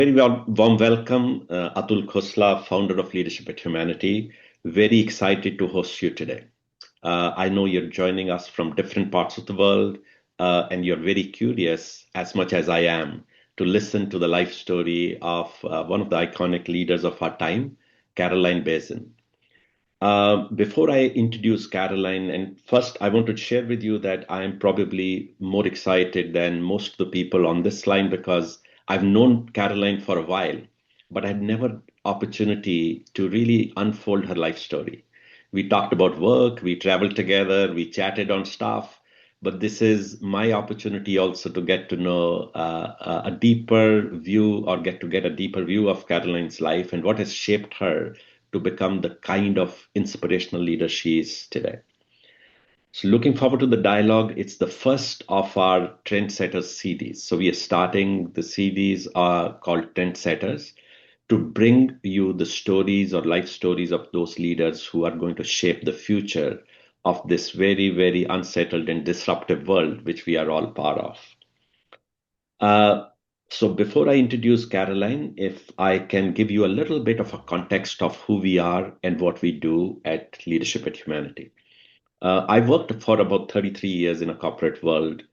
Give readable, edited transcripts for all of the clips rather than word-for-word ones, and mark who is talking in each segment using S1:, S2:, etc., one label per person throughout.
S1: Very warm welcome, Atul Khosla, founder of Leadership at Humanity. Very excited to host you today. I know you're joining us from different parts of the world, and you're very curious, as much as I am, to listen to the life story of one of the iconic leaders of our time, Caroline Basyn. Before I introduce Caroline, and first I want to share with you that I am probably more excited than most of the people on this line because I've known Caroline for a while, but I had never opportunity to really unfold her life story. We talked about work, we traveled together, we chatted on stuff, but this is my opportunity also to get to know a deeper view or get a deeper view of Caroline's life and what has shaped her to become the kind of inspirational leader she is today. So, looking forward to the dialogue. It's the first of our Trendsetters series. So, we are starting the series called Trendsetters to bring you the stories or life stories of those leaders who are going to shape the future of this very, very unsettled and disruptive world, which we are all part of. Uh, so before I introduce Caroline, if I can give you a little bit of a context of who we are and what we do at Leadership at Humanity. I worked for about 33 years in a corporate world,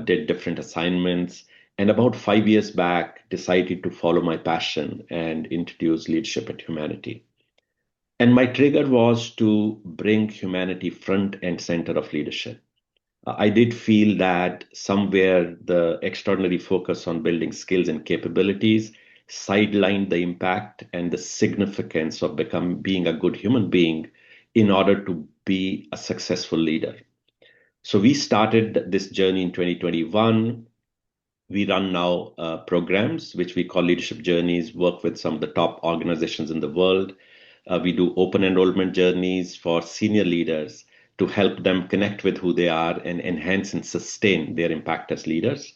S1: did different assignments, and about 5 years back decided to follow my passion and introduce Leadership at Humanity. And my trigger was to bring humanity front and center of leadership. I did feel that somewhere the extraordinary focus on building skills and capabilities sidelined the impact and the significance of being a good human being in order to be a successful leader. So we started this journey in 2021. We run now programs which we call leadership journeys, work with some of the top organizations in the world. We do open enrollment journeys for senior leaders to help them connect with who they are and enhance and sustain their impact as leaders.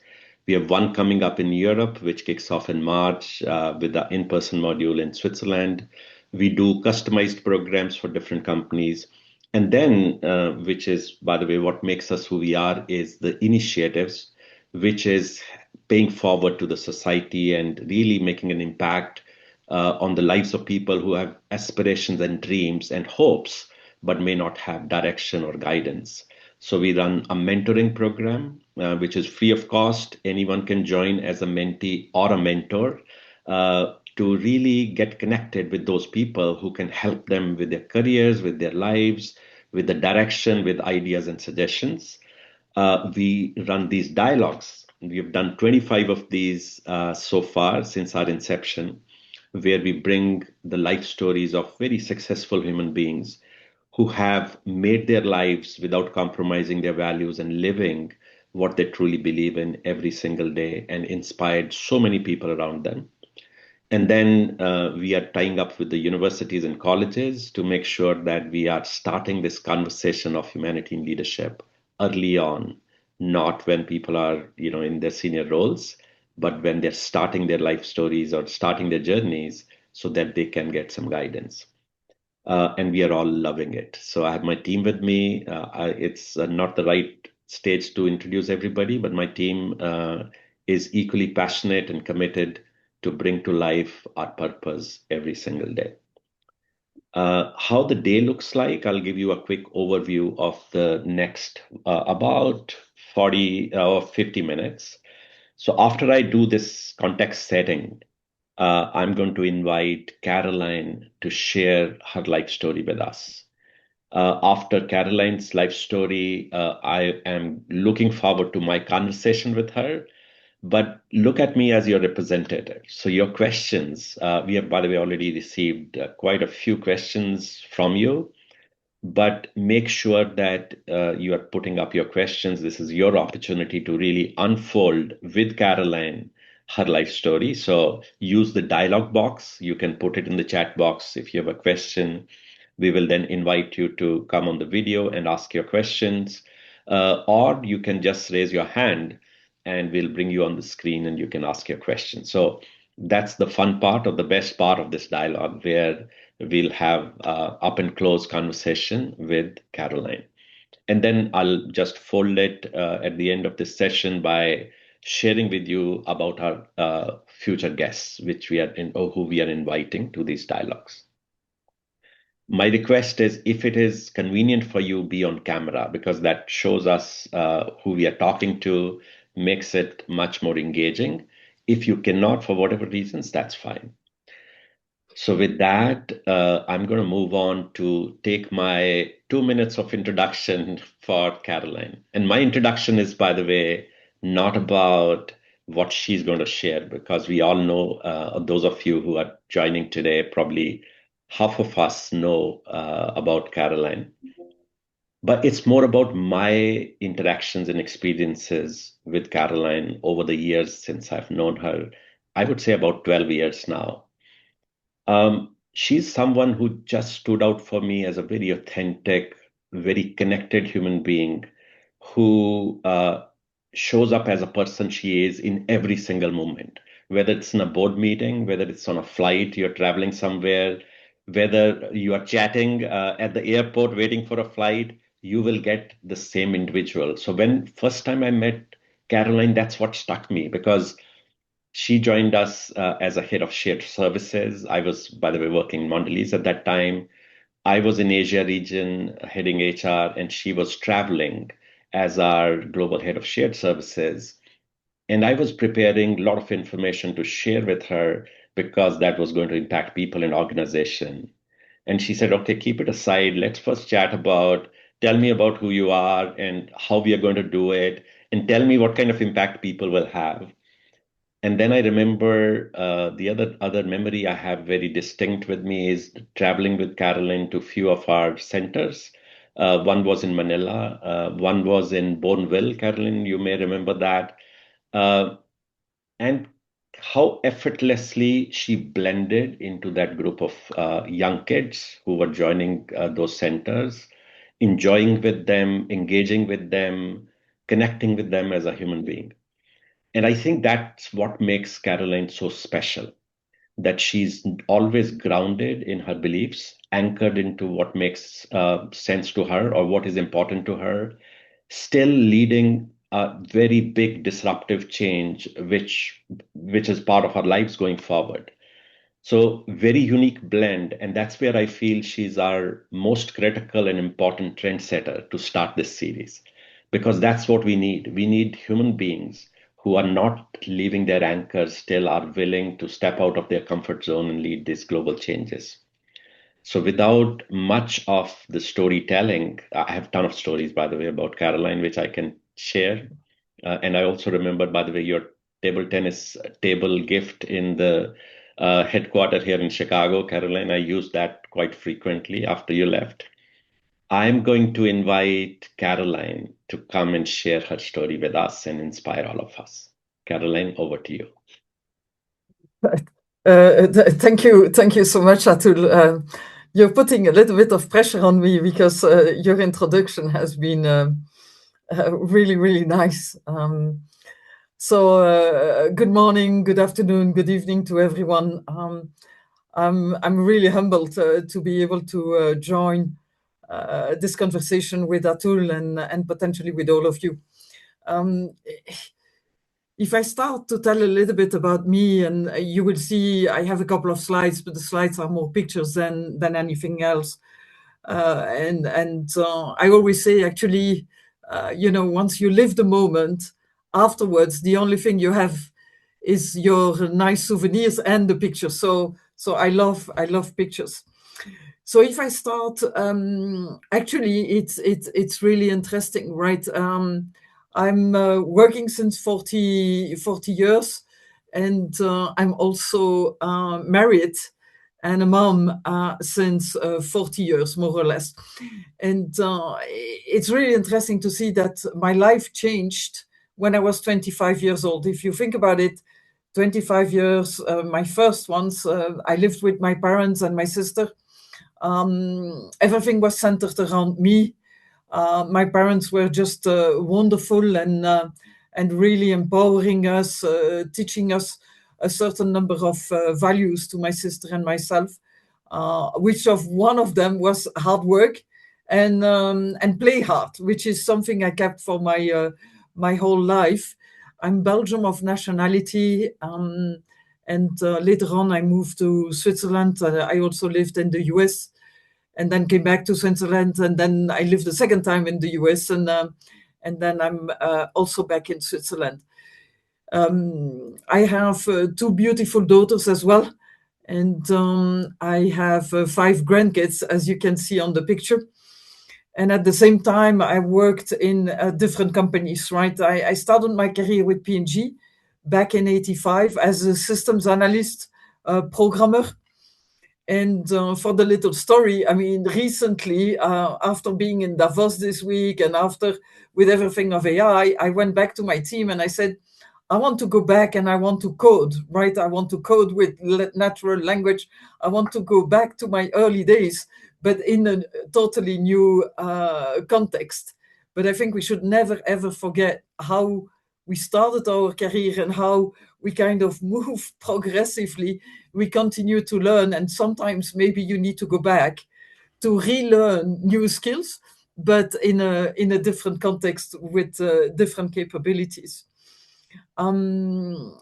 S1: We have one coming up in Europe, which kicks off in March with the in person module in Switzerland. We do customized programs for different companies. And then, which is, by the way, what makes us who we are, is the initiatives, which is paying forward to the society and really making an impact on the lives of people who have aspirations and dreams and hopes, but may not have direction or guidance. So we run a mentoring program, which is free of cost. Anyone can join as a mentee or a mentor to really get connected with those people who can help them with their careers, with their lives, with the direction, with ideas and suggestions. We run these dialogues. We've done 25 of these so far since our inception, where we bring the life stories of very successful human beings who have made their lives without compromising their values and living what they truly believe in every single day and inspired so many people around them. And then we are tying up with the universities and colleges to make sure that we are starting this conversation of humanity in leadership early on, not when people are, in their senior roles, but when they're starting their life stories or starting their journeys so that they can get some guidance. And we are all loving it. So I have my team with me. It's not the right stage to introduce everybody, but my team is equally passionate and committed to bring to life our purpose every single day. How the day looks like, I'll give you a quick overview of the next about 40 or 50 minutes. So after I do this context setting, I'm going to invite Caroline to share her life story with us. After Caroline's life story, I am looking forward to my conversation with her. But look at me as your representative. So, your questions, we have, by the way, already received quite a few questions from you. But make sure that you are putting up your questions. This is your opportunity to really unfold with Caroline her life story. So use the dialog box. You can put it in the chat box if you have a question. We will then invite you to come on the video and ask your questions. Or you can just raise your hand and we'll bring you on the screen and you can ask your question. So that's the fun part or the best part of this dialogue where we'll have up and close conversation with Caroline. And then I'll just fold it at the end of this session by sharing with you about our future guests, which we are in, or who we are inviting to these dialogues. My request is if it is convenient for you, be on camera because that shows us who we are talking to, makes it much more engaging. If you cannot, for whatever reasons, that's fine. So with that, I'm going to move on to take my 2 minutes of introduction for Caroline. And my introduction is, by the way, not about what she's going to share, because we all know, those of you who are joining today, probably half of us know about Caroline. But it's more about my interactions and experiences with Caroline over the years since I've known her. I would say about 12 years now. She's someone who just stood out for me as a very authentic, very connected human being who shows up as a person she is in every single moment, whether it's in a board meeting, whether it's on a flight, you're traveling somewhere, whether you are chatting at the airport waiting for a flight, you will get the same individual. So when first time I met Caroline, that's what struck me because she joined us as a head of shared services. I was, by the way, working in Mondelez at that time. I was in Asia region heading HR, and she was traveling as our global head of shared services. And I was preparing a lot of information to share with her because that was going to impact people in organization. And she said, okay, keep it aside. Let's first chat about, tell me about who you are and how we are going to do it, and tell me what kind of impact people will have. And then I remember the other memory I have very distinct with me is traveling with Carolyn to a few of our centers. One was in Manila, one was in Bourneville, Carolyn, you may remember that. Uh, and how effortlessly she blended into that group of young kids who were joining those centers, enjoying with them, engaging with them, connecting with them as a human being. And I think that's what makes Caroline so special, that she's always grounded in her beliefs, anchored into what makes sense to her or what is important to her, still leading a very big disruptive change, which is part of our lives going forward. So very unique blend, and that's where I feel she's our most critical and important trendsetter to start this series, because that's what we need. We need human beings who are not leaving their anchors, still are willing to step out of their comfort zone and lead these global changes. So without much of the storytelling, I have a ton of stories, by the way, about Caroline, which I can share. And I also remember, by the way, your table tennis table gift in the headquarter here in Chicago, Caroline. I used that quite frequently after you left. I'm going to invite Caroline to come and share her story with us and inspire all of us. Caroline, over to you.
S2: Thank you so much, Atul. You're putting a little bit of pressure on me because your introduction has been really, really nice. So good morning, good afternoon, good evening to everyone. I'm really humbled to be able to join this conversation with Atul and potentially with all of you. If I start to tell a little bit about me, and you will see I have a couple of slides, but the slides are more pictures than anything else. And I always say, actually, once you live the moment, afterwards, the only thing you have is your nice souvenirs and the pictures. So I love pictures. So if I start, actually, it's really interesting, right? I'm working since 40 years, and I'm also married and a mom since 40 years, more or less. And it's really interesting to see that my life changed when I was 25 years old. If you think about it, 25 years, my first ones, I lived with my parents and my sister. Everything was centered around me. My parents were just wonderful and really empowering us, teaching us a certain number of values to my sister and myself, which of one of them was hard work and play hard, which is something I kept for my whole life. I'm Belgium of nationality, and later on I moved to Switzerland. I also lived in the US, and then came back to Switzerland, and then I lived a second time in the US, and then I'm also back in Switzerland. I have two beautiful daughters as well, and I have 5 grandkids, as you can see on the picture. And at the same time, I worked in different companies, right? I started my career with P&G back in '85 as a systems analyst, programmer. And for the little story, I mean, recently, after being in Davos this week and after with everything of AI, I went back to my team and I said, I want to go back and I want to code, right? I want to code with natural language. I want to go back to my early days, but in a totally new context. But I think we should never, ever forget how we started our career and how we kind of move progressively. We continue to learn, and sometimes maybe you need to go back to relearn new skills, but in a different context with different capabilities.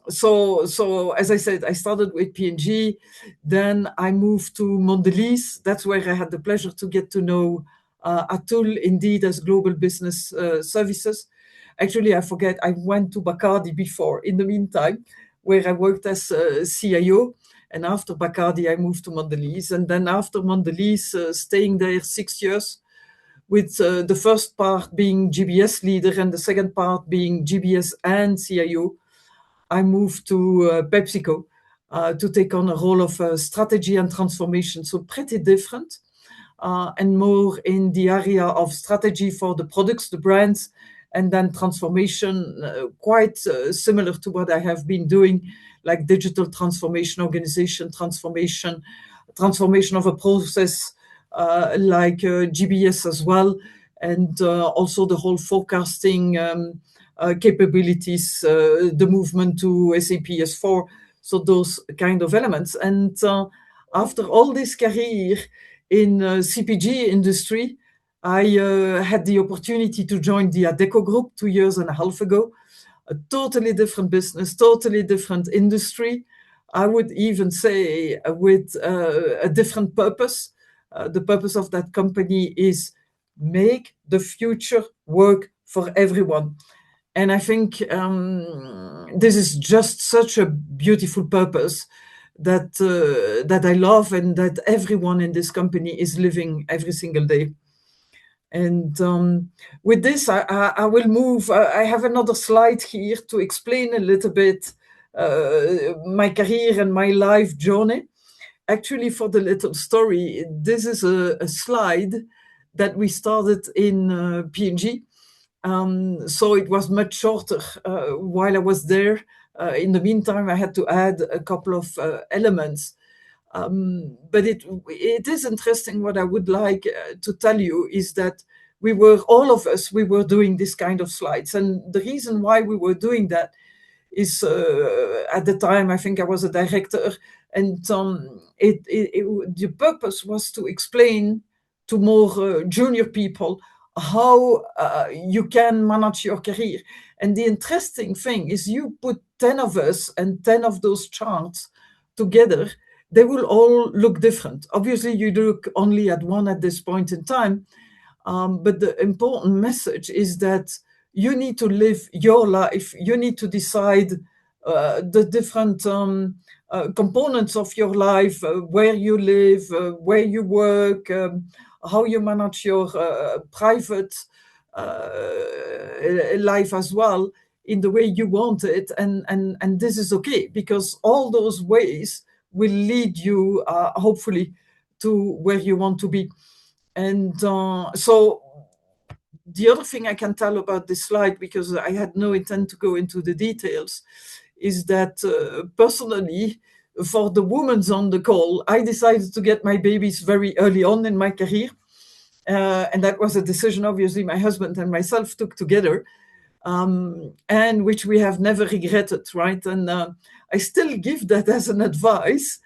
S2: So as I said, I started with P&G, then I moved to Mondelez. That's where I had the pleasure to get to know Atul indeed as Global Business Services. Actually, I forget, I went to Bacardi before, in the meantime, where I worked as CIO. And after Bacardi, I moved to Mondelez. And then after Mondelez, staying there 6 years, with the first part being GBS leader and the second part being GBS and CIO, I moved to PepsiCo to take on a role of strategy and transformation. So pretty different, and more in the area of strategy for the products, the brands, and then transformation, quite similar to what I have been doing, like digital transformation, organization transformation, transformation of a process, like GBS as well, and also the whole forecasting capabilities, the movement to SAP S4, so those kind of elements. And after all this career in CPG industry, I had the opportunity to join the Adecco Group 2.5 years ago. A totally different business, totally different industry. I would even say with a different purpose. The purpose of that company is make the future work for everyone. And I think this is just such a beautiful purpose that that I love and that everyone in this company is living every single day. And with this, I will move. I have another slide here to explain a little bit my career and my life journey. Actually, for the little story, this is a slide that we started in P&G. So it was much shorter while I was there. In the meantime, I had to add a couple of elements. But it is interesting. What I would like to tell you is that all of us, we were doing this kind of slides. And the reason why we were doing that is at the time, I think I was a director, and the purpose was to explain to more junior people how you can manage your career. And the interesting thing is you put 10 of us and 10 of those charts together, they will all look different. Obviously, you look only at one at this point in time, but the important message is that you need to live your life. You need to decide the different components of your life, where you live, where you work, how you manage your private life as well, in the way you want it. And this is okay, because all those ways will lead you, hopefully, to where you want to be. And so the other thing I can tell about this slide, because I had no intent to go into the details, is that personally, for the women on the call, I decided to get my babies very early on in my career. And that was a decision, obviously, my husband and myself took together, and which we have never regretted, right? And I still give that as an advice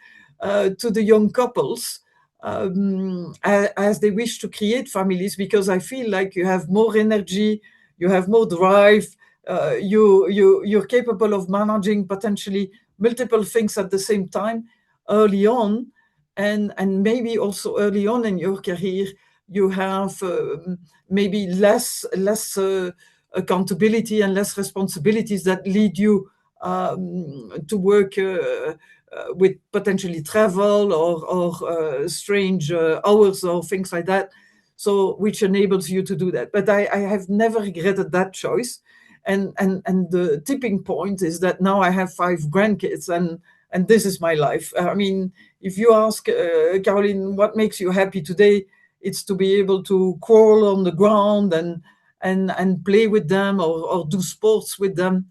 S2: to the young couples as they wish to create families, because I feel like you have more energy, you have more drive, you're capable of managing potentially multiple things at the same time early on, and maybe also early on in your career you have maybe less accountability and less responsibilities that lead you to work with potentially travel or strange hours or things like that, so which enables you to do that. But I have never regretted that choice, and the tipping point is that now I have 5 grandkids, and this is my life. I mean, if you ask Caroline, what makes you happy today, it's to be able to crawl on the ground and play with them, or do sports with them,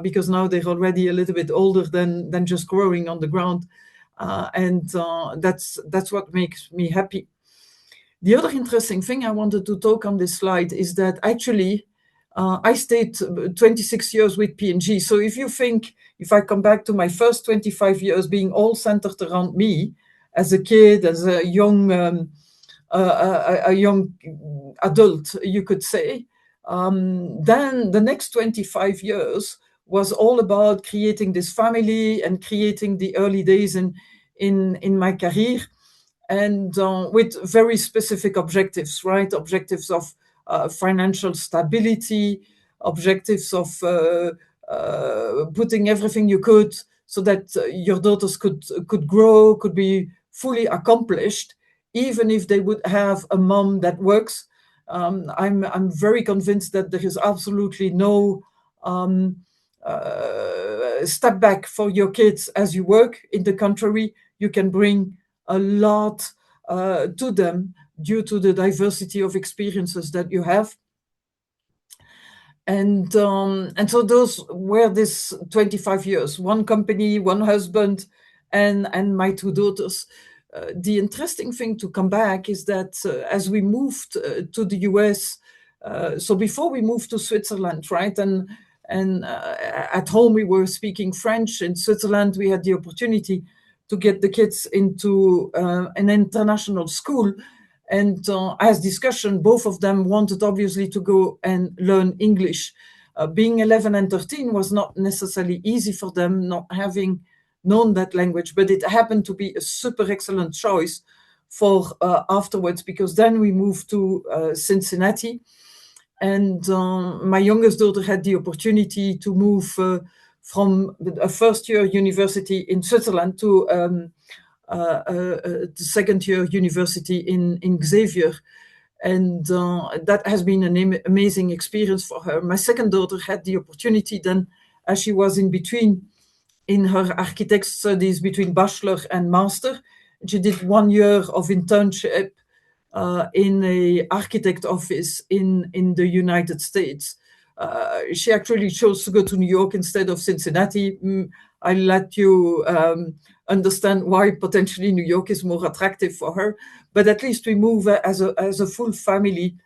S2: because now they're already a little bit older than just growing on the ground, and that's what makes me happy. The other interesting thing I wanted to talk on this slide is that actually I stayed 26 years with P&G. So if I come back to my first 25 years being all centered around me as a kid, as a young adult, you could say, then the next 25 years was all about creating this family and creating the early days in my career, and with very specific objectives, right? Objectives of financial stability, objectives of putting everything you could so that your daughters could grow, could be fully accomplished, even if they would have a mom that works. I'm very convinced that there is absolutely no step back for your kids as you work. In the contrary, you can bring a lot to them due to the diversity of experiences that you have. And so those were this 25 years, one company, one husband, and my 2 daughters. The interesting thing to come back is that as we moved to the US, so before we moved to Switzerland, right, and at home we were speaking French. In Switzerland, we had the opportunity to get the kids into an international school. And as discussion, both of them wanted obviously to go and learn English. Being 11 and 13 was not necessarily easy for them, not having known that language, but it happened to be a super excellent choice for afterwards, because then we moved to Cincinnati. And my youngest daughter had the opportunity to move from a first-year university in Switzerland to the second-year university in Xavier. And that has been an amazing experience for her. My second daughter had the opportunity then, as she was in between in her architect studies between bachelor and master, she did 1 year of internship in a architect office in the United States. She actually chose to go to New York instead of Cincinnati. I'll let you understand why potentially New York is more attractive for her. But at least we move as a full family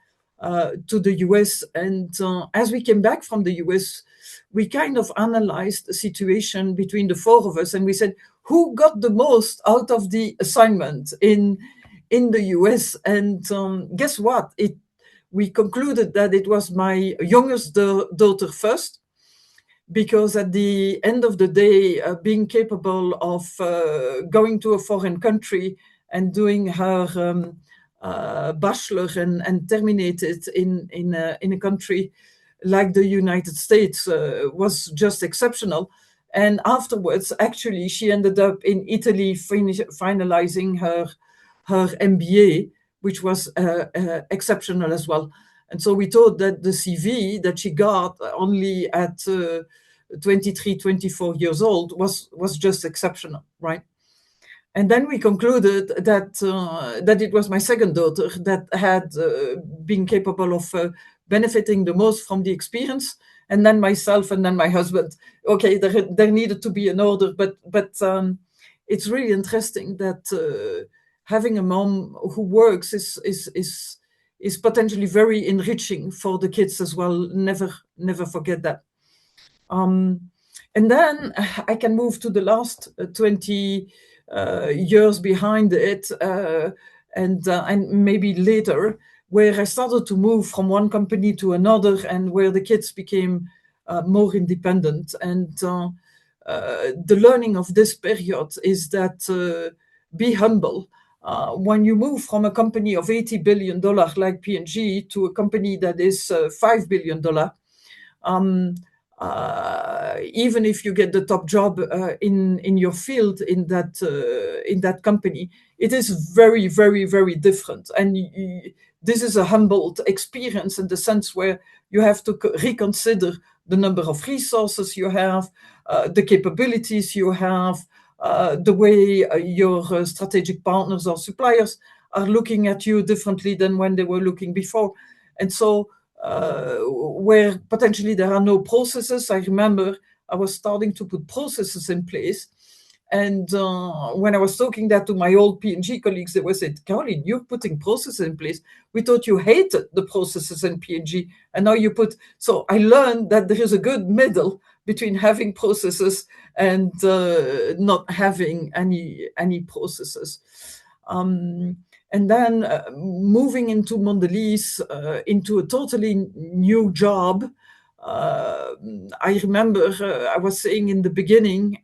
S2: to the US. And as we came back from the US, we kind of analyzed the situation between the 4 of us, and we said, who got the most out of the assignment in the US? And guess what? We concluded that it was my youngest daughter first, because at the end of the day, being capable of going to a foreign country and doing her bachelor and terminate it in a country like the United States was just exceptional. And afterwards, actually, she ended up in Italy finalizing her MBA, which was exceptional as well. And so we thought that the CV that she got only at 23, 24 years old was just exceptional, right? And then we concluded that it was my second daughter that had been capable of benefiting the most from the experience, and then myself, and then my husband. Okay, there needed to be an order, but it's really interesting that having a mom who works is potentially very enriching for the kids as well. Never forget that. And then I can move to the last 20 years behind it, and maybe later, where I started to move from one company to another, and where the kids became more independent. And the learning of this period is that be humble. When you move from a company of $80 billion like P&G to a company that is $5 billion, even if you get the top job in your field in that company, it is very, very, very different. And this is a humbled experience in the sense where you have to reconsider the number of resources you have, the capabilities you have, the way your strategic partners or suppliers are looking at you differently than when they were looking before. And so where potentially there are no processes, I remember I was starting to put processes in place. And when I was talking that to my old P&G colleagues, they were saying, Caroline, you're putting processes in place. We thought you hated the processes in P&G, and now you put... So I learned that there is a good middle between having processes and not having any processes. And then moving into Mondelez, into a totally new job. I remember I was saying in the beginning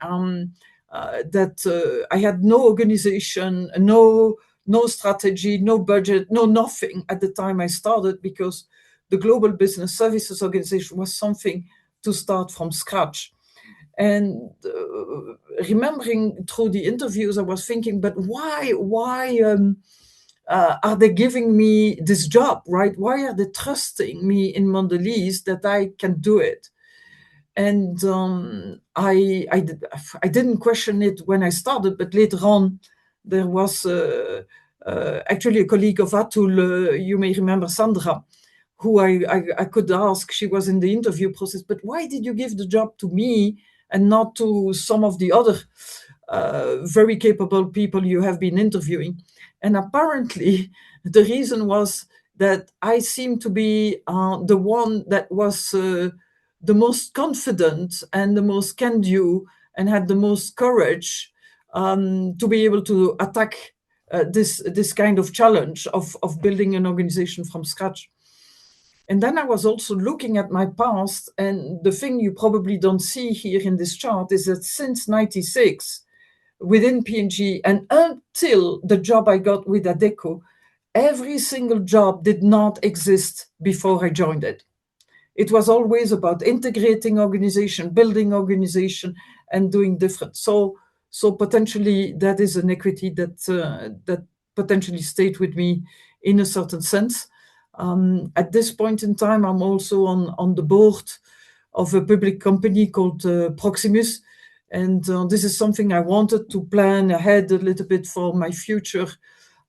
S2: that I had no organization, no strategy, no budget, no nothing at the time I started, because the Global Business Services Organization was something to start from scratch. And remembering through the interviews, I was thinking, but why are they giving me this job, right? Why are they trusting me in Mondelez that I can do it? And I didn't question it when I started, but later on, there was actually a colleague of Atul, you may remember Sandra, who I could ask. She was in the interview process, but why did you give the job to me and not to some of the other very capable people you have been interviewing? And apparently, the reason was that I seemed to be the one that was the most confident and the most can-do and had the most courage to be able to attack this kind of challenge of building an organization from scratch. And then I was also looking at my past, and the thing you probably don't see here in this chart is that since 96, within P&G and until the job I got with Adecco, every single job did not exist before I joined it. It was always about integrating organization, building organization, and doing different. So potentially that is an equity that potentially stayed with me in a certain sense. At this point in time, I'm also on the board of a public company called Proximus. And this is something I wanted to plan ahead a little bit for my future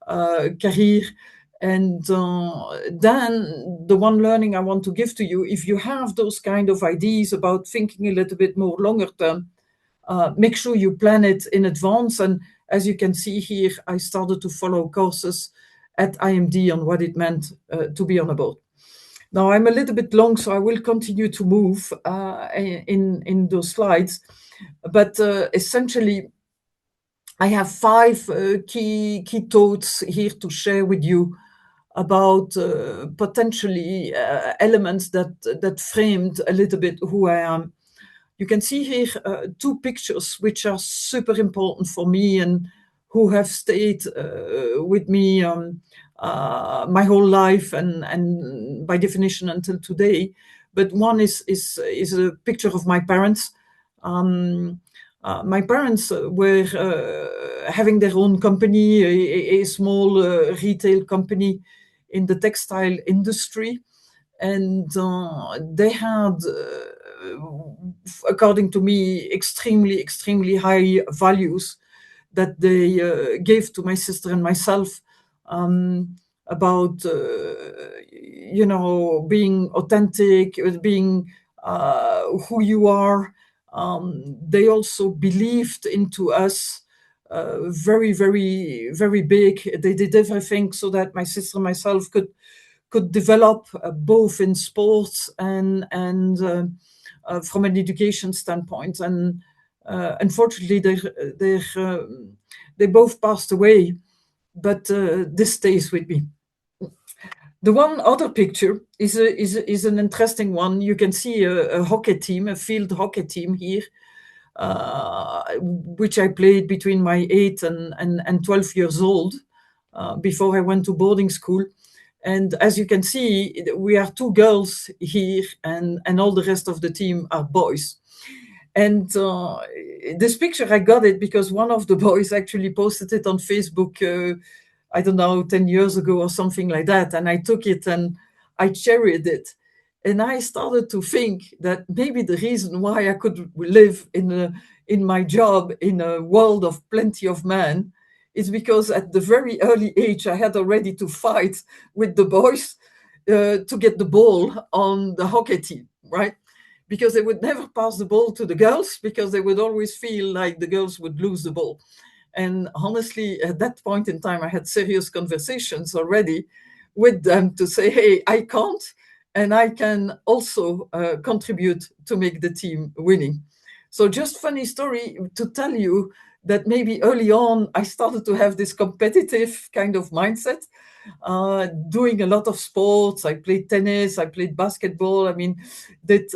S2: career. And then the one learning I want to give to you, if you have those kind of ideas about thinking a little bit more longer term, make sure you plan it in advance. And as you can see here, I started to follow courses at IMD on what it meant to be on a board. Now I'm a little bit long, so I will continue to move in those slides. But essentially, I have 5 key thoughts here to share with you about potentially elements that framed a little bit who I am. You can see here 2 pictures which are super important for me and who have stayed with me my whole life and by definition until today. But one is a picture of my parents. My parents were having their own company, a small retail company in the textile industry. And they had, according to me, extremely, extremely high values that they gave to my sister and myself about, being authentic, being who you are. They also believed into us very, very, very big. They did everything so that my sister and myself could develop both in sports and from an education standpoint. And unfortunately, they both passed away, but this stays with me. The one other picture is an interesting one. You can see a hockey team, a field hockey team here, which I played between my 8 and 12 years old, before I went to boarding school. And as you can see, we are two girls here, and all the rest of the team are boys. And this picture, I got it because one of the boys actually posted it on Facebook, I don't know, 10 years ago or something like that. And I took it and I cherished it. And I started to think that maybe the reason why I could live in my job in a world of plenty of men is because at the very early age, I had already to fight with the boys to get the ball on the hockey team, right? Because they would never pass the ball to the girls because they would always feel like the girls would lose the ball. And honestly, at that point in time, I had serious conversations already with them to say, hey, I can't, and I can also contribute to make the team winning. So just funny story to tell you that maybe early on, I started to have this competitive kind of mindset, doing a lot of sports. I played tennis, I played basketball. I mean, did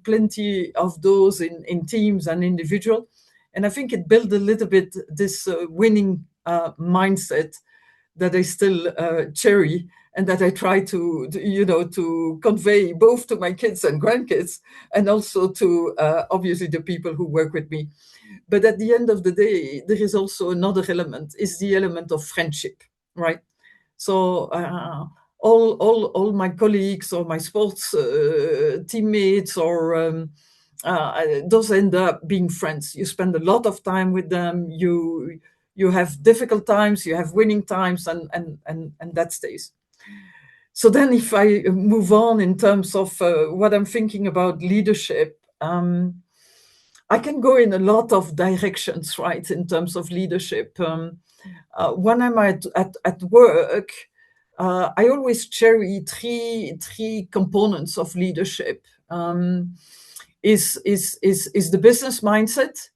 S2: plenty of those in teams and individual. And I think it built a little bit this winning mindset that I still cherish and that I try to convey both to my kids and grandkids, and also to obviously the people who work with me. But at the end of the day, there is also another element, is the element of friendship, right? So all my colleagues or my sports teammates or those end up being friends. You spend a lot of time with them. You have difficult times, you have winning times, and that stays. So then, if I move on in terms of what I'm thinking about leadership, I can go in a lot of directions, right? In terms of leadership, when I'm at work, I always cherry three components of leadership. Is the business mindset,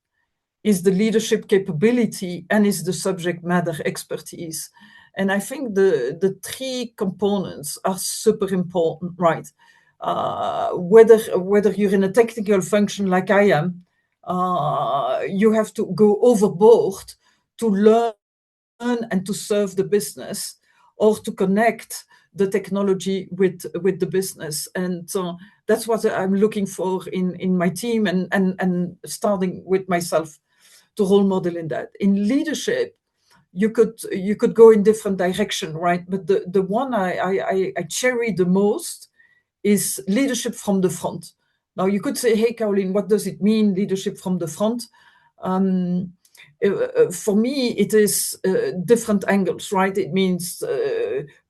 S2: is the leadership capability, and is the subject matter expertise. And I think the three components are super important, right? Whether you're in a technical function like I am, you have to go overboard to learn and to serve the business, or to connect the technology with the business. And that's what I'm looking for in my team, and starting with myself to role model in that. In leadership, you could go in different direction, right? But the one I cherry the most is leadership from the front. Now you could say, hey, Caroline, what does it mean, leadership from the front? For me, it is different angles, right? It means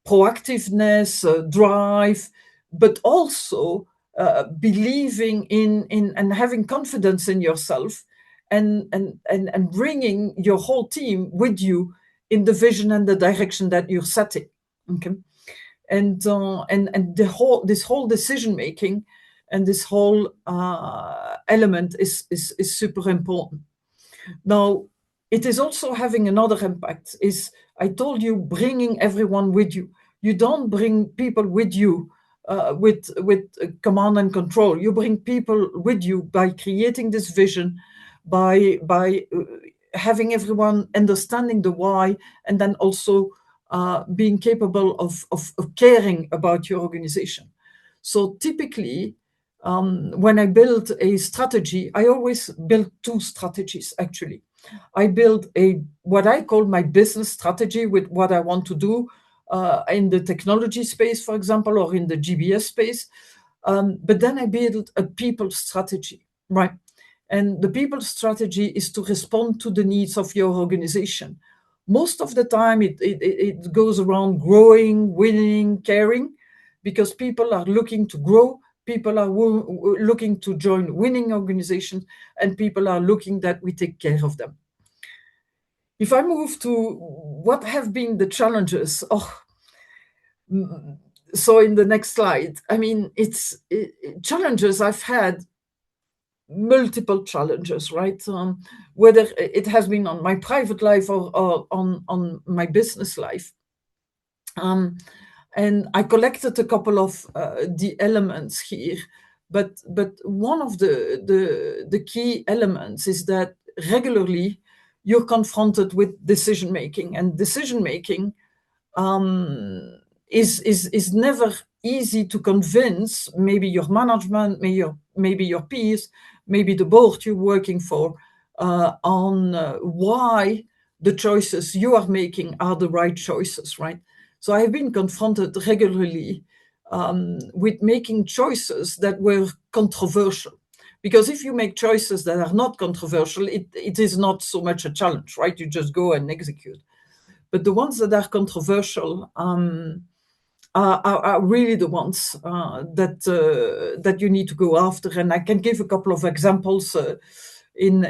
S2: proactiveness, drive, but also believing in and having confidence in yourself, and bringing your whole team with you in the vision and the direction that you're setting. Okay, and this whole decision making and this whole element is super important. Now, it is also having another impact. Is, I told you, bringing everyone with you. You don't bring people with you with command and control. You bring people with you by creating this vision, by having everyone understanding the why, and then also being capable of caring about your organization. So typically, when I build a strategy, I always build two strategies, actually. I build what I call my business strategy, with what I want to do in the technology space, for example, or in the GBS space. But then I build a people strategy, right? And the people strategy is to respond to the needs of your organization. Most of the time, it goes around growing, winning, caring, because people are looking to grow. People are looking to join winning organizations, and people are looking that we take care of them. If I move to what have been the challenges, so in the next slide, I mean, challenges I've had multiple challenges, right? Whether it has been on my private life or on my business life. And I collected a couple of the elements here, but one of the key elements is that regularly you're confronted with decision making, and decision making is never easy to convince maybe your management, maybe your peers, maybe the board you're working for on why the choices you are making are the right choices, right? So I have been confronted regularly with making choices that were controversial. Because if you make choices that are not controversial, it is not so much a challenge, right? You just go and execute. But the ones that are controversial are really the ones that you need to go after. And I can give a couple of examples in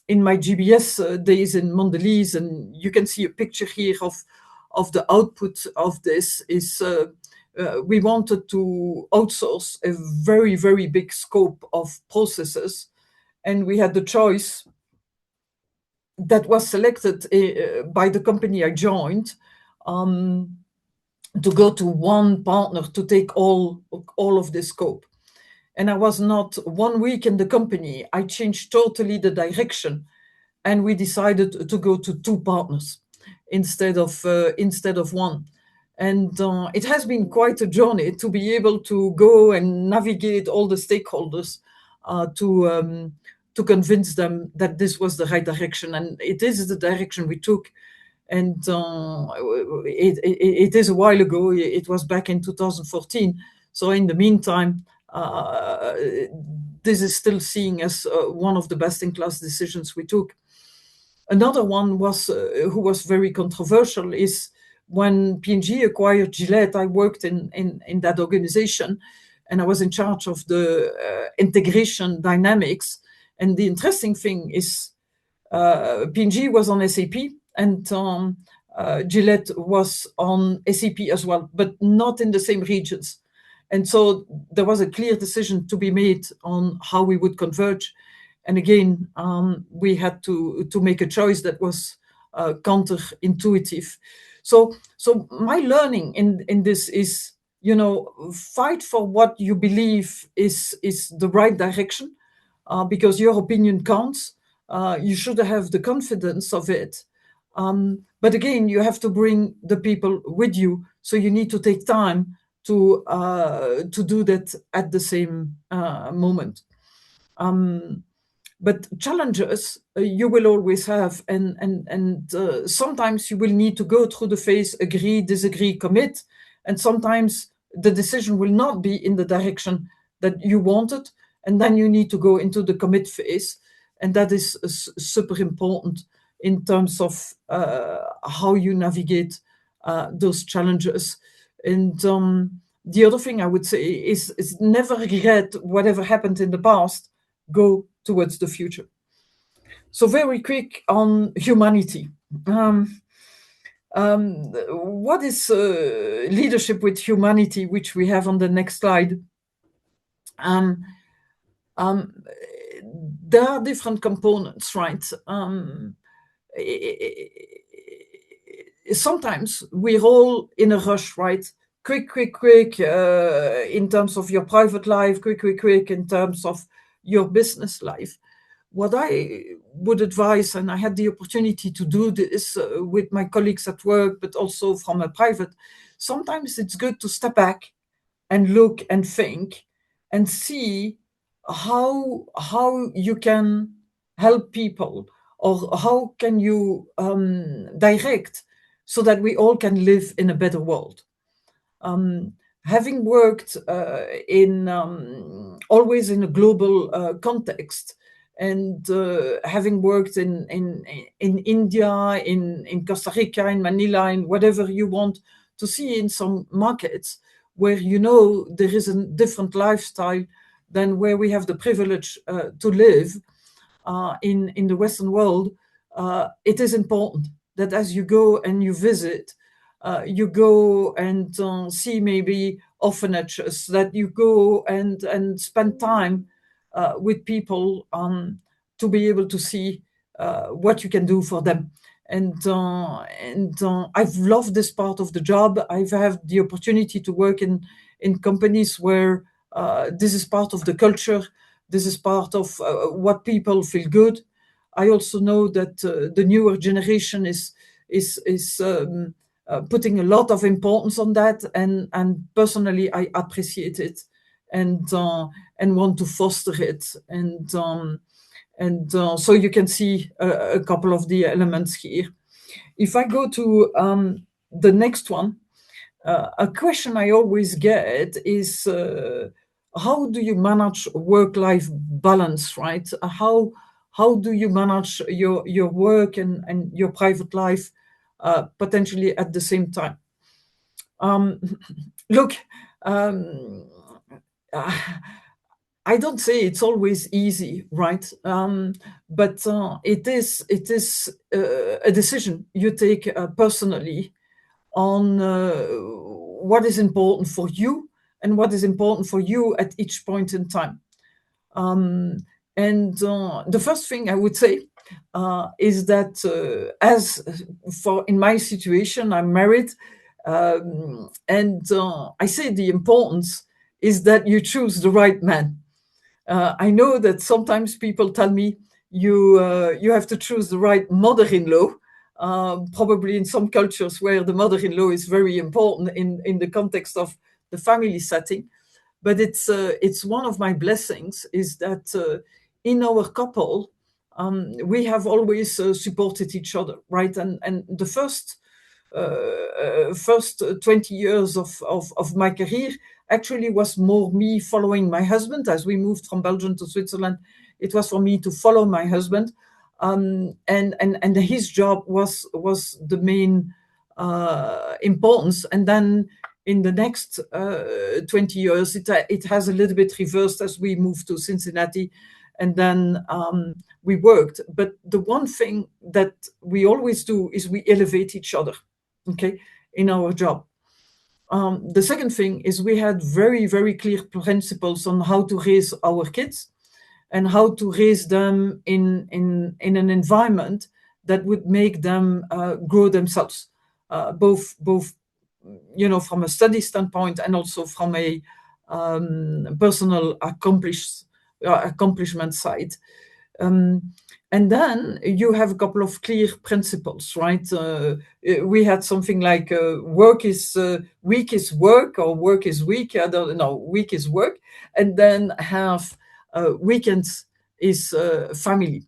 S2: my GBS days in Mondelez, and you can see a picture here of the output of this. Is we wanted to outsource a very, very big scope of processes, and we had the choice that was selected by the company I joined to go to one partner to take all of the scope. And I was not 1 week in the company. I changed totally the direction, and we decided to go to two partners instead of one. And it has been quite a journey to be able to go and navigate all the stakeholders to convince them that this was the right direction, and it is the direction we took. And it is a while ago. It was back in 2014. So in the meantime, this is still seen as one of the best-in-class decisions we took. Another one was who was very controversial is when P&G acquired Gillette. I worked in that organization, and I was in charge of the integration dynamics. And the interesting thing is P&G was on SAP, and Gillette was on SAP as well, but not in the same regions. And so there was a clear decision to be made on how we would converge. And again, we had to make a choice that was counterintuitive. So my learning in this is, fight for what you believe is the right direction, because your opinion counts. You should have the confidence of it. But again, you have to bring the people with you. So you need to take time to do that at the same moment. But challenges you will always have, and sometimes you will need to go through the phase agree, disagree, commit, and sometimes the decision will not be in the direction that you wanted, and then you need to go into the commit phase, and that is super important in terms of how you navigate those challenges. And the other thing I would say is never regret whatever happened in the past. Go towards the future. So very quick on humanity. What is leadership with humanity, which we have on the next slide? There are different components, right? Sometimes we're all in a rush, right? Quick, in terms of your private life, quick in terms of your business life. What I would advise, and I had the opportunity to do this with my colleagues at work, but also from a private, sometimes it's good to step back and look and think and see how you can help people, or how can you direct so that we all can live in a better world. Having worked in always in a global context, and having worked in India, in Costa Rica, in Manila, in whatever you want to see, in some markets where there is a different lifestyle than where we have the privilege to live in the Western world, it is important that as you go and you visit, you go and see maybe orphanages, that you go and spend time with people to be able to see what you can do for them. and I've loved this part of the job. I've had the opportunity to work in companies where this is part of the culture. This is part of what people feel good. I also know that the newer generation is putting a lot of importance on that, and personally I appreciate it, and want to foster it, and so you can see a couple of the elements here. If I go to the next one, a question I always get is how do you manage work-life balance, right? How do you manage your work and your private life potentially at the same time? Look, I don't say it's always easy, right? But it is a decision you take personally on what is important for you and what is important for you at each point in time. And the first thing I would say is that as for in my situation, I'm married, and I say the importance is that you choose the right man. I know that sometimes people tell me you have to choose the right mother-in-law. Probably in some cultures where the mother-in-law is very important in the context of the family setting. But it's one of my blessings is that in our couple we have always supported each other, right? And the first 20 years of my career actually was more me following my husband. As we moved from Belgium to Switzerland, it was for me to follow my husband, and his job was the main importance. And then in the next 20 years, it has a little bit reversed as we moved to Cincinnati, and then we worked. But the one thing that we always do is we elevate each other, okay, in our job. The second thing is we had very, very clear principles on how to raise our kids and how to raise them in an environment that would make them grow themselves, both from a study standpoint and also from a personal accomplishment side. And then you have a couple of clear principles, right? We had something like week is work, or work is week. I don't know, week is work, and then have weekends is family.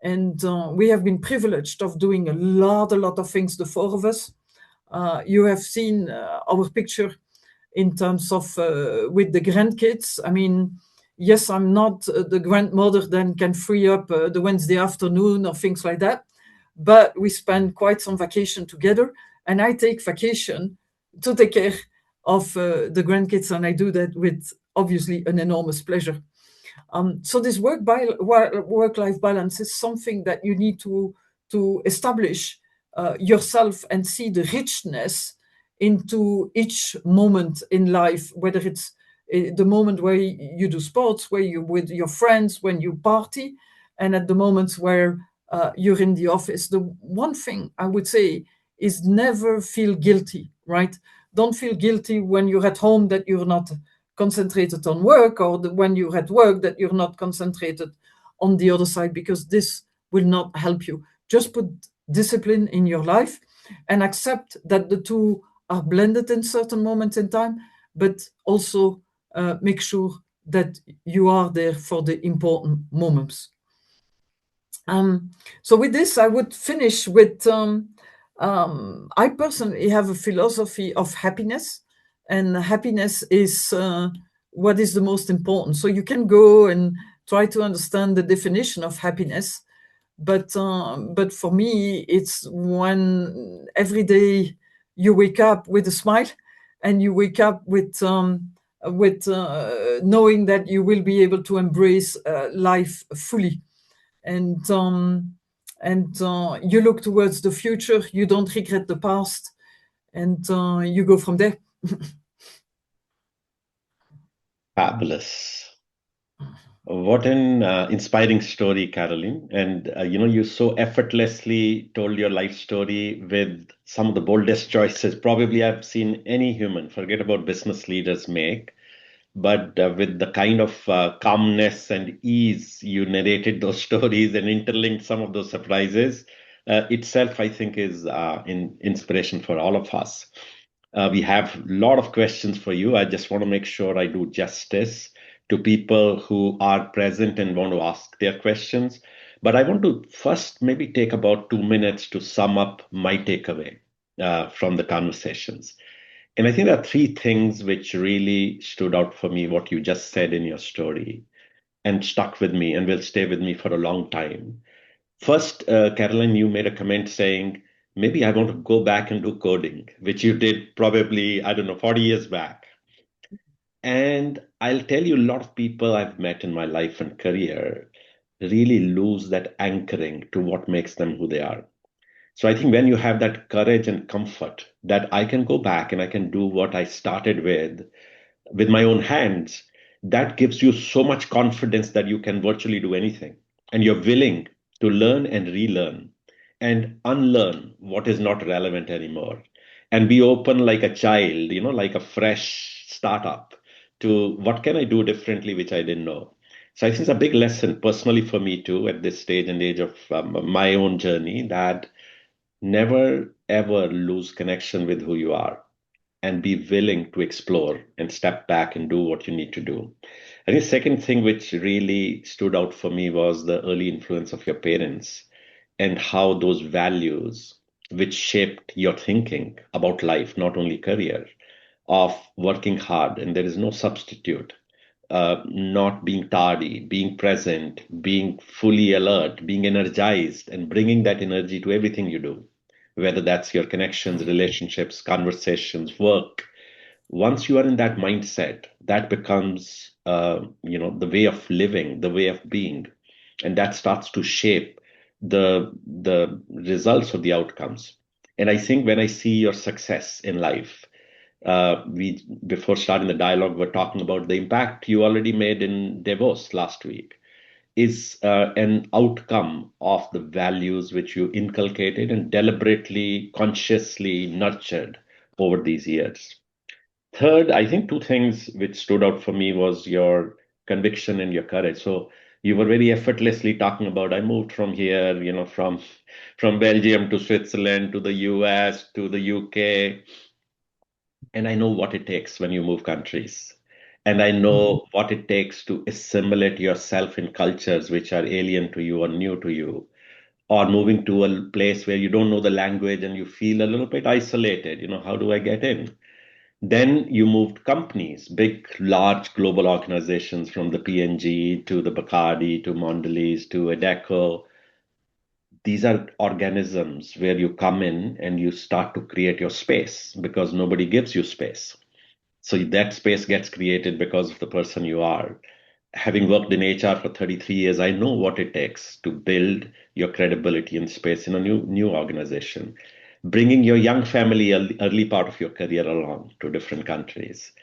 S2: And we have been privileged of doing a lot of things, the four of us. You have seen our picture in terms of with the grandkids. I mean, yes, I'm not the grandmother that can free up the Wednesday afternoon or things like that, but we spend quite some vacation together, and I take vacation to take care of the grandkids, and I do that with obviously an enormous pleasure. So this work-life balance is something that you need to establish yourself and see the richness into each moment in life, whether it's the moment where you do sports, where you're with your friends, when you party, and at the moments where you're in the office. The one thing I would say is never feel guilty, right? Don't feel guilty when you're at home that you're not concentrated on work, or when you're at work that you're not concentrated on the other side, because this will not help you. Just put discipline in your life and accept that the two are blended in certain moments in time, but also make sure that you are there for the important moments. So with this, I would finish with, I personally have a philosophy of happiness, and happiness is what is the most important. So you can go and try to understand the definition of happiness, but for me, it's when every day you wake up with a smile, and you wake up with knowing that you will be able to embrace life fully, and you look towards the future. You don't regret the past, and you go from there.
S1: Fabulous. What an inspiring story, Caroline. And you so effortlessly told your life story with some of the boldest choices probably I've seen any human, forget about business leaders, make. But with the kind of calmness and ease you narrated those stories and interlinked some of those surprises, itself, I think, is inspiration for all of us. We have a lot of questions for you. I just want to make sure I do justice to people who are present and want to ask their questions. But I want to first maybe take about 2 minutes to sum up my takeaway from the conversations. And I think there are three things which really stood out for me, what you just said in your story, and stuck with me and will stay with me for a long time. First, Caroline, you made a comment saying, maybe I want to go back and do coding, which you did probably, I don't know, 40 years back. And I'll tell you, a lot of people I've met in my life and career really lose that anchoring to what makes them who they are. So I think when you have that courage and comfort that I can go back and I can do what I started with my own hands, that gives you so much confidence that you can virtually do anything. And you're willing to learn and relearn and unlearn what is not relevant anymore. And be open like a child, like a fresh startup to what can I do differently, which I didn't know. So I think it's a big lesson personally for me too at this stage and age of my own journey that never ever lose connection with who you are and be willing to explore and step back and do what you need to do. I think the second thing which really stood out for me was the early influence of your parents and how those values which shaped your thinking about life, not only career, of working hard, and there is no substitute, not being tardy, being present, being fully alert, being energized, and bringing that energy to everything you do, whether that's your connections, relationships, conversations, work. Once you are in that mindset, that becomes, the way of living, the way of being, and that starts to shape the results or the outcomes. And I think when I see your success in life, we before starting the dialogue, we're talking about the impact you already made in Davos last week is an outcome of the values which you inculcated and deliberately, consciously nurtured over these years. Third, I think two things which stood out for me was your conviction and your courage. So you were very effortlessly talking about I moved from here, from Belgium to Switzerland to the US to the UK, and I know what it takes when you move countries. And I
S2: Mhm.
S1: know what it takes to assimilate yourself in cultures which are alien to you or new to you, or moving to a place where you don't know the language and you feel a little bit isolated. How do I get in? Then you moved companies, big, large global organizations from the P&G to the Bacardi to Mondelez to Adecco. These are organisms where you come in and you start to create your space because nobody gives you space. So that space gets created because of the person you are. Having worked in HR for 33 years, I know what it takes to build your credibility in space in a new organization. Bringing your young family early part of your career along to different countries,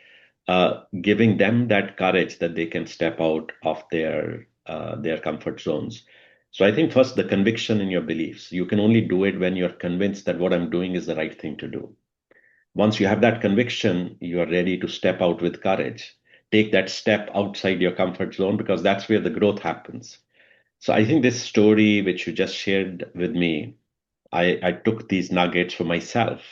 S1: giving them that courage that they can step out of their comfort zones. So I think first the conviction in your beliefs. You can only do it when you're convinced that what I'm doing is the right thing to do. Once you have that conviction, you are ready to step out with courage. Take that step outside your comfort zone because that's where the growth happens. So I think this story, which you just shared with me, I took these nuggets for myself.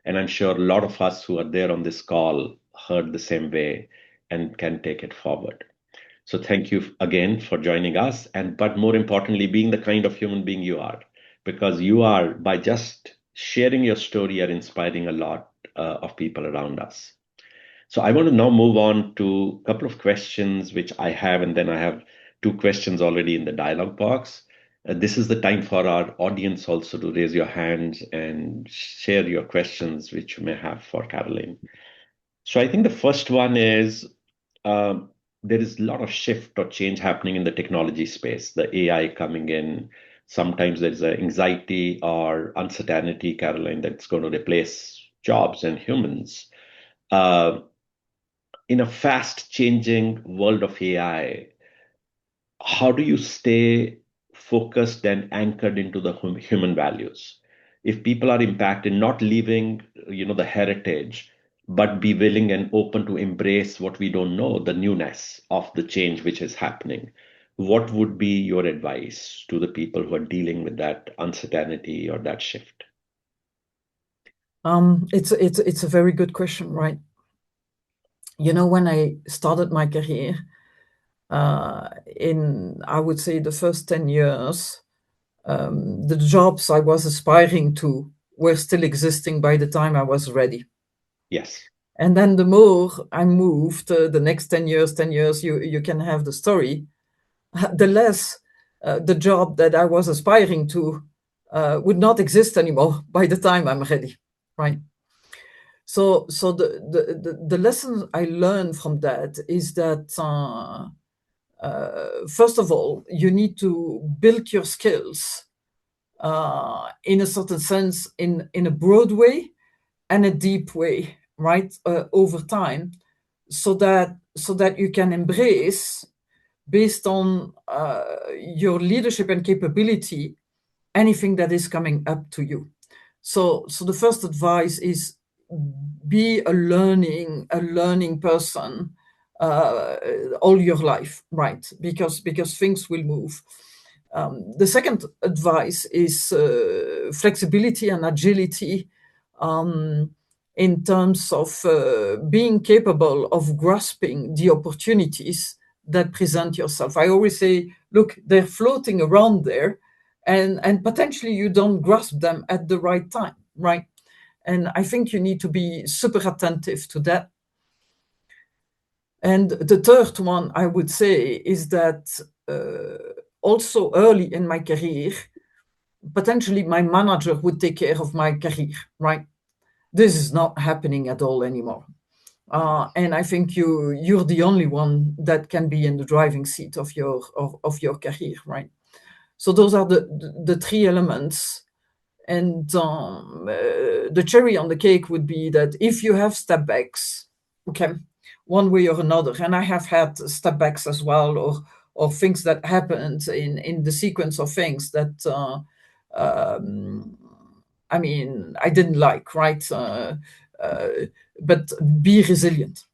S1: And I'm sure a lot of us who are there on this call heard the same way and can take it forward. So thank you again for joining us. And but more importantly, being the kind of human being you are, because you are, by just sharing your story, are inspiring a lot of people around us. So I want to now move on to a couple of questions which I have, and then I have two questions already in the dialogue box. This is the time for our audience also to raise your hands and share your questions which you may have for Caroline. So I think the first one is um, there is a lot of shift or change happening in the technology space, the AI coming in. Sometimes there's a anxiety or uncertainty, Caroline, that's going to replace jobs and humans. Uh, in a fast changing world of AI, how do you stay focused and anchored into the human values? If people are impacted, not leaving, the heritage, but be willing and open to embrace what we don't know, the newness of the change which is happening. What would be your advice to the people who are dealing with that uncertainty or that shift?
S2: It's a very good question, right? When I started my career, in I would say the first 10 years, the jobs I was aspiring to were still existing by the time I was ready.
S1: Yes.
S2: And then the more I moved, the next 10 years, you can have the story, the less the job that I was aspiring to would not exist anymore by the time I'm ready, right? So the lesson I learned from that is that first of all, you need to build your skills in a certain sense, in a broad way and a deep way, right? Over time, so that you can embrace, based on your leadership and capability, anything that is coming up to you. So the first advice is be a learning person uh, all your life, right? Because things will move. The second advice is flexibility and agility, um, in terms of being capable of grasping the opportunities that present yourself. I always say, look, they're floating around there, and potentially you don't grasp them at the right time, right? And I think you need to be super attentive to that. And the third one I would say is that also early in my career, potentially my manager would take care of my career, right? This is not happening at all anymore. And I think you're the only one that can be in the driving seat of your career, right? So those are the three elements. And the cherry on the cake would be that if you have step backs, okay, one way or another, and I have had step backs as well, or things that happened in the sequence of things that um, I mean I didn't like, right? Uh, but be resilient,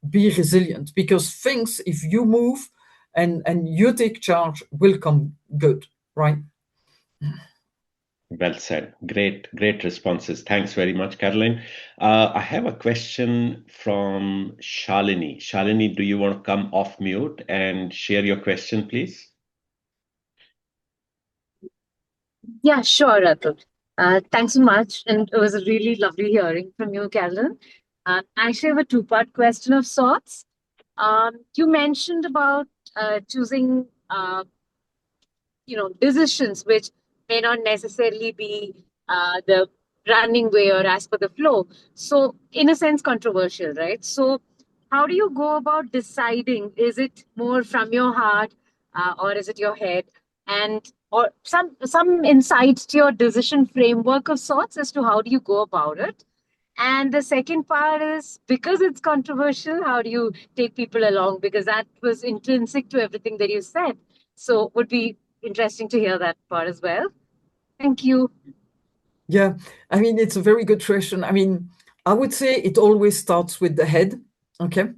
S2: because things, if you move and you take charge, will come good, right?
S1: Well said. Great, great responses. Thanks very much, Caroline. I have a question from Shalini. Shalini, do you want to come off mute and share your question, please?
S3: Yeah, sure, Atul. Thanks so much. And it was a really lovely hearing from you, Carolyn. I actually have a two-part question of sorts. You mentioned about choosing decisions which may not necessarily be the running way or as per the flow, so in a sense controversial, right? So how do you go about deciding, is it more from your heart, or is it your head, and or some insights to your decision framework of sorts as to how do you go about it? And the second part is, because it's controversial, how do you take people along? Because that was intrinsic to everything that you said. So would be interesting to hear that part as well. Thank you.
S2: Yeah, I mean, it's a very good question. I mean, I would say it always starts with the head. Okay,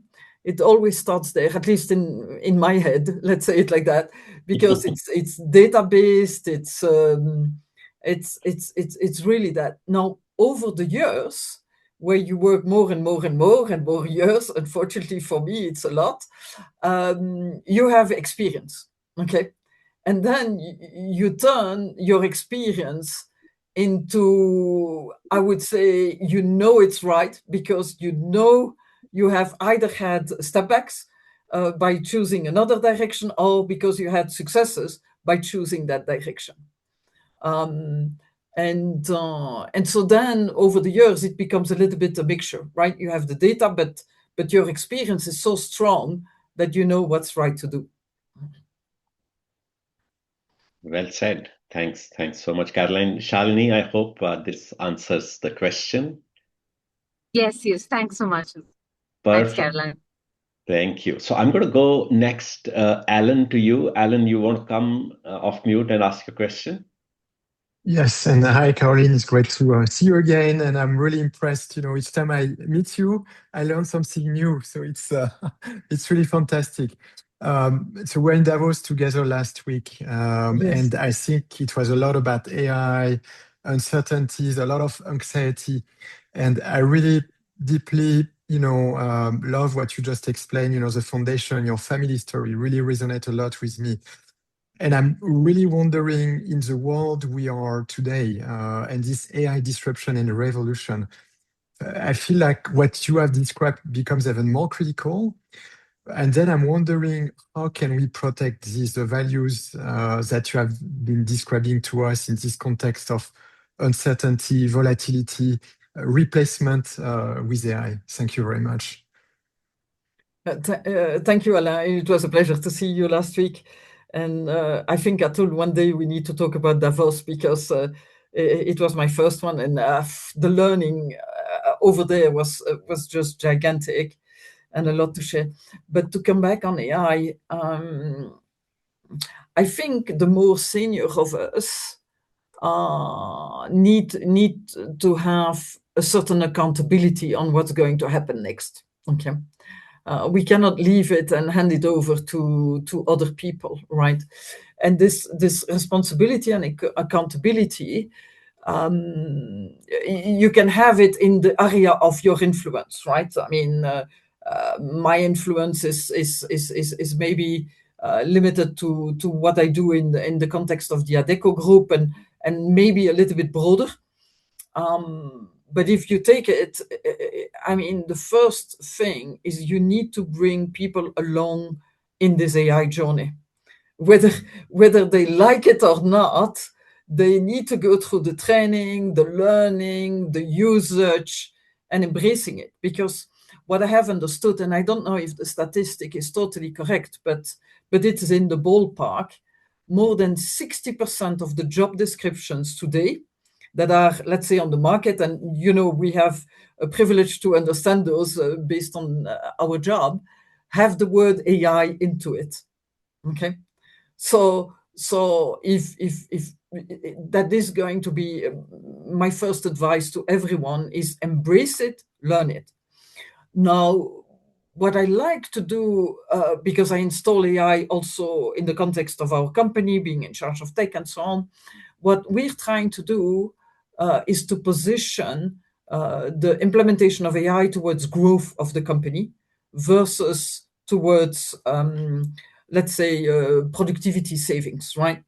S2: it always starts there, at least in my head. Let's say it like that, because it's data based. It's really that. Now, over the years, where you work more and more and more and more years, unfortunately for me, it's a lot. You have experience. Okay, and then you turn your experience into, I would say, it's right, because you have either had step backs by choosing another direction, or because you had successes by choosing that direction. Um, and so then over the years it becomes a little bit a mixture, right? You have the data, but your experience is so strong that you know what's right to do.
S1: Well said. Thanks. Thanks so much, Caroline. Shalini, I hope this answers the question.
S3: Yes, yes. Thanks so much. Thanks,
S1: Perfect.
S3: Caroline.
S1: Thank you. So I'm going to go next, Alan, to you. Alan, you want to come off mute and ask a question?
S4: Yes, and hi, Caroline. It's great to see you again, and I'm really impressed. You know, each time I meet you, I learn something new. So it's it's really fantastic. So we're in Davos together last week,
S2: Yes.
S4: and I think it was a lot about AI, uncertainties, a lot of anxiety, and I really deeply, love what you just explained. You know, the foundation, your family story really resonate a lot with me. And I'm really wondering, in the world we are today, and this AI disruption and revolution, I feel like what you have described becomes even more critical. And then I'm wondering, how can we protect these values that you have been describing to us in this context of uncertainty, volatility, replacement with AI? Thank you very much.
S2: Thank you, Alain. It was a pleasure to see you last week. And I think Atul, one day we need to talk about Davos, because it was my first one, and the learning over there was just gigantic, and a lot to share. But to come back on AI, I think the more senior of us need to have a certain accountability on what's going to happen next. Okay. We cannot leave it and hand it over to other people, right? And this responsibility and accountability, you can have it in the area of your influence, right? I mean, my influence is maybe limited to what I do in the context of the Adecco group, and maybe a little bit broader. But if you take it, I mean, the first thing is you need to bring people along in this AI journey. Whether they like it or not, they need to go through the training, the learning, the usage, and embracing it. Because what I have understood, and I don't know if the statistic is totally correct, but it is in the ballpark, more than 60% of the job descriptions today that are, let's say, on the market, and we have a privilege to understand those based on our job, have the word AI into it. Okay, so if that is going to be my first advice to everyone, is embrace it, learn it. Now, what I like to do, because I install AI also in the context of our company, being in charge of tech and so on, what we're trying to do is to position the implementation of AI towards growth of the company versus towards, let's say, productivity savings, right?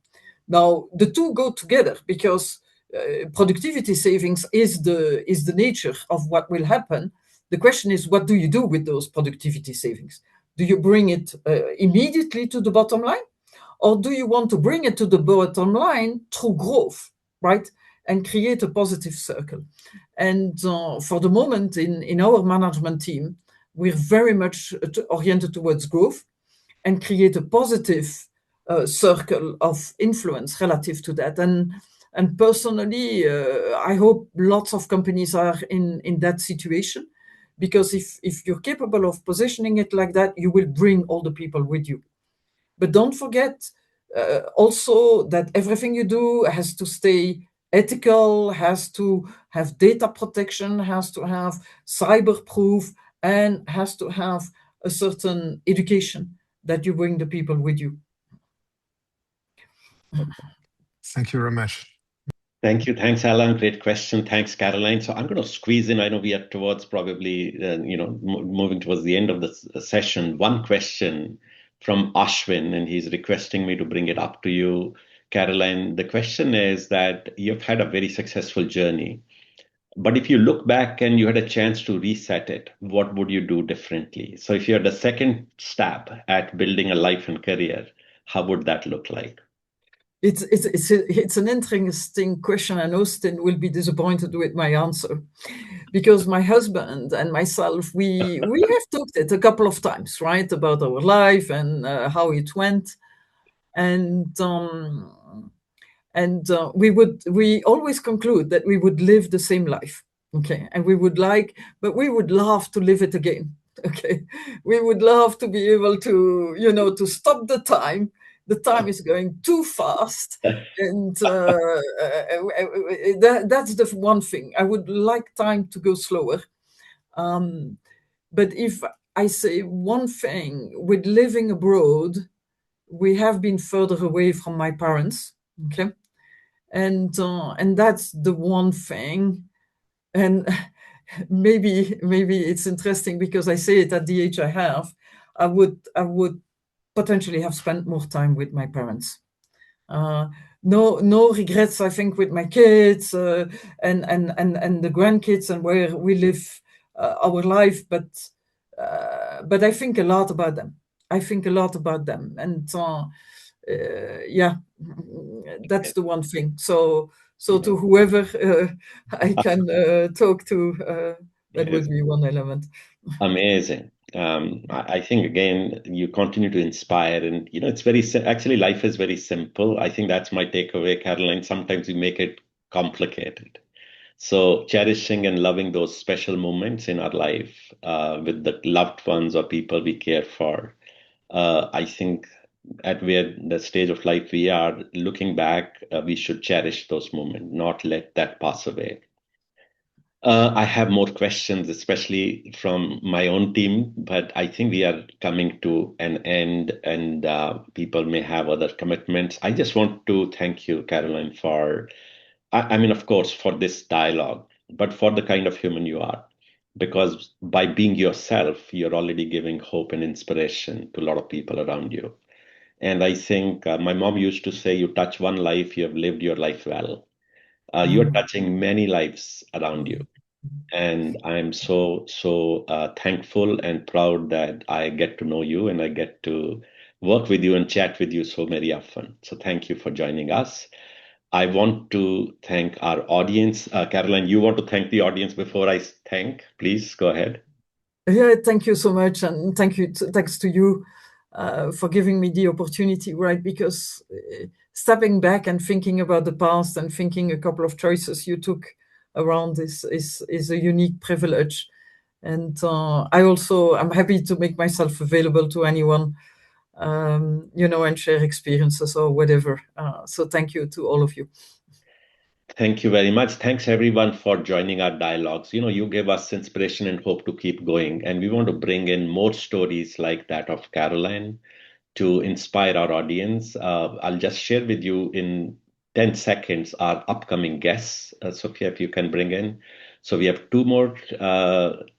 S2: Now, the two go together, because productivity savings is the nature of what will happen. The question is, what do you do with those productivity savings? Do you bring it immediately to the bottom line? Or do you want to bring it to the bottom line through growth, right? And create a positive circle. And for the moment, in our management team, we're very much oriented towards growth and create a positive circle of influence relative to that. And personally, I hope lots of companies are in that situation, because if you're capable of positioning it like that, you will bring all the people with you. But don't forget also that everything you do has to stay ethical, has to have data protection, has to have cyber-proof, and has to have a certain education that you bring the people with you.
S4: Thank you very much.
S1: Thank you. Thanks, Alan. Great question. Thanks, Caroline. So I'm going to squeeze in, I know we are towards probably, moving towards the end of the session. One question from Ashwin, and he's requesting me to bring it up to you, Caroline. The question is that you've had a very successful journey, but if you look back and you had a chance to reset it, what would you do differently? So if you had a second stab at building a life and career, how would that look like?
S2: It's an interesting question, and Austin will be disappointed with my answer, because my husband and myself, we have talked it a couple of times, right, about our life and how it went, and we always conclude that we would live the same life, okay, and we would love to live it again. Okay, we would love to be able to, to stop the time. The time is going too fast, and that's the one thing. I would like time to go slower. But if I say one thing, with living abroad, we have been further away from my parents. Okay, and that's the one thing. And maybe it's interesting because I say it at the age I have. I would potentially have spent more time with my parents. No regrets, I think, with my kids, and the grandkids and where we live our life, but I think a lot about them. I think a lot about them, and yeah, that's the one thing. So to whoever I can talk to, that
S1: Yes.
S2: would be one element.
S1: Amazing. I think again, you continue to inspire, and it's actually life is very simple. I think that's my takeaway, Caroline. Sometimes we make it complicated. So cherishing and loving those special moments in our life with the loved ones or people we care for. I think at where the stage of life we are, looking back, we should cherish those moments, not let that pass away. I have more questions, especially from my own team, but I think we are coming to an end and people may have other commitments. I just want to thank you, Caroline, I mean, of course, for this dialogue, but for the kind of human you are. Because by being yourself, you're already giving hope and inspiration to a lot of people around you. And I think my mom used to say, you touch one life, you have lived your life well. You're touching many lives around you. And I'm so thankful and proud that I get to know you and I get to work with you and chat with you so very often. So thank you for joining us. I want to thank our audience. Caroline, you want to thank the audience before I thank? Please go ahead.
S2: Yeah, thank you so much, and thanks to you for giving me the opportunity, right? Because stepping back and thinking about the past and thinking a couple of choices you took around this is a unique privilege. And I'm happy to make myself available to anyone, and share experiences or whatever. So thank you to all of you.
S1: Thank you very much. Thanks everyone for joining our dialogues. You give us inspiration and hope to keep going. And we want to bring in more stories like that of Caroline to inspire our audience. I'll just share with you in 10 seconds our upcoming guests. Sophia, if you can bring in. So we have two more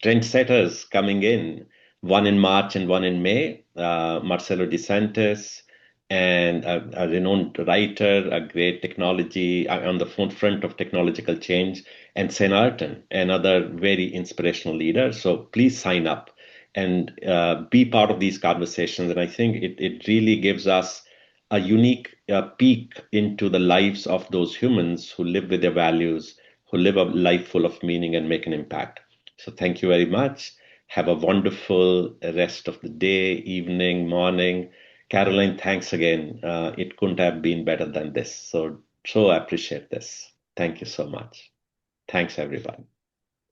S1: trendsetters coming in, one in March and one in May. Marcelo DeSantis, and a renowned writer, a great technology on the forefront of technological change, and Sen Arton, another very inspirational leader. So please sign up and be part of these conversations. And I think it really gives us a unique peek into the lives of those humans who live with their values, who live a life full of meaning and make an impact. So thank you very much. Have a wonderful rest of the day, evening, morning. Caroline, thanks again. It couldn't have been better than this. So I appreciate this. Thank you so much. Thanks, everyone.